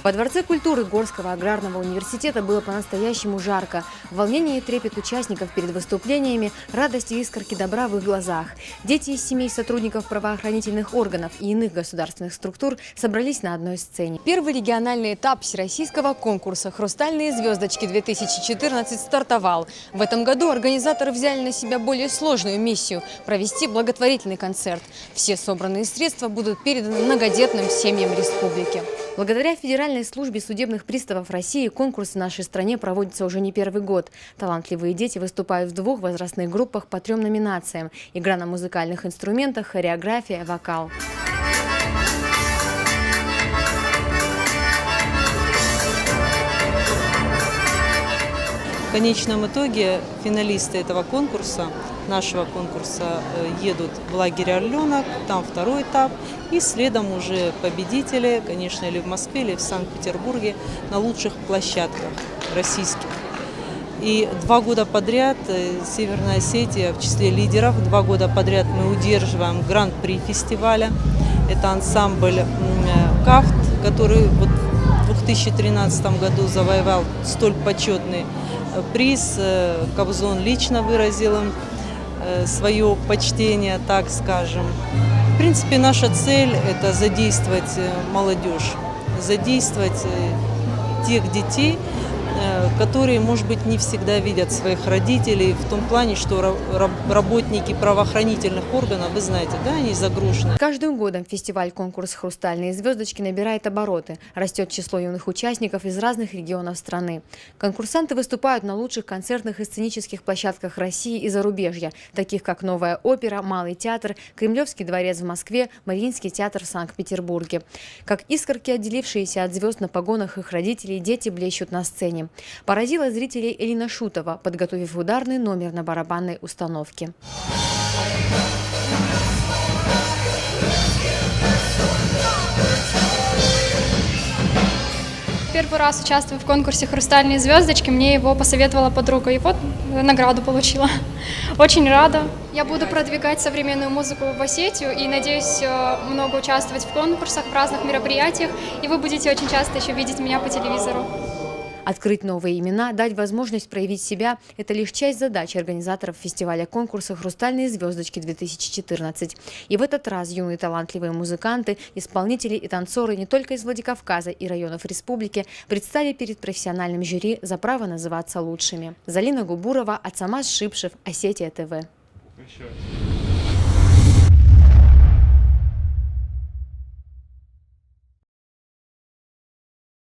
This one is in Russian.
Во Дворце культуры Горского аграрного университета было по-настоящему жарко. Волнение и трепет участников перед выступлениями, радость и искорки добра в их глазах. Дети из семей сотрудников правоохранительных органов и иных государственных структур собрались на одной сцене. Первый региональный этап всероссийского конкурса «Хрустальные звездочки-2014» стартовал. В этом году организаторы взяли на себя более сложную миссию – провести благотворительный концерт. Все собранные средства будут переданы многодетным семьям республики. Благодаря Федеральной службе судебных приставов России конкурс в нашей стране проводится уже не первый год. Талантливые дети выступают в двух возрастных группах по 3 номинациям – игра на музыкальных инструментах, хореография, вокал. В конечном итоге финалисты этого конкурса, нашего конкурса, едут в лагерь «Орленок», там второй этап, и следом уже победители, конечно, или в Москве, или в Санкт-Петербурге на лучших площадках российских. И 2 года подряд Северная Осетия в числе лидеров, 2 года подряд мы удерживаем гран-при фестиваля. Это ансамбль «Кафт», который вот в 2013 году завоевал столь почетный приз. Кобзон лично выразил им свое почтение, так скажем. В принципе, наша цель – это задействовать молодежь, задействовать тех детей, которые, может быть, не всегда видят своих родителей, в том плане, что работники правоохранительных органов, вы знаете, да, они загружены. Каждым годом фестиваль-конкурс «Хрустальные звездочки» набирает обороты. Растет число юных участников из разных регионов страны. Конкурсанты выступают на лучших концертных и сценических площадках России и зарубежья, таких как Новая опера, Малый театр, Кремлевский дворец в Москве, Мариинский театр в Санкт-Петербурге. Как искорки, отделившиеся от звезд на погонах их родителей, дети блещут на сцене. Поразила зрителей Элина Шутова, подготовив ударный номер на барабанной установке. Первый раз участвую в конкурсе «Хрустальные звездочки». Мне его посоветовала подруга, и вот награду получила. Очень рада. Я буду продвигать современную музыку в Осетию и надеюсь много участвовать в конкурсах, в разных мероприятиях. И вы будете очень часто еще видеть меня по телевизору. Открыть новые имена, дать возможность проявить себя – это лишь часть задач организаторов фестиваля-конкурса «Хрустальные звездочки-2014». И в этот раз юные талантливые музыканты, исполнители и танцоры не только из Владикавказа и районов республики предстали перед профессиональным жюри за право называться лучшими. Залина Губурова, Ацамаз Шипшев, Осетия ТВ.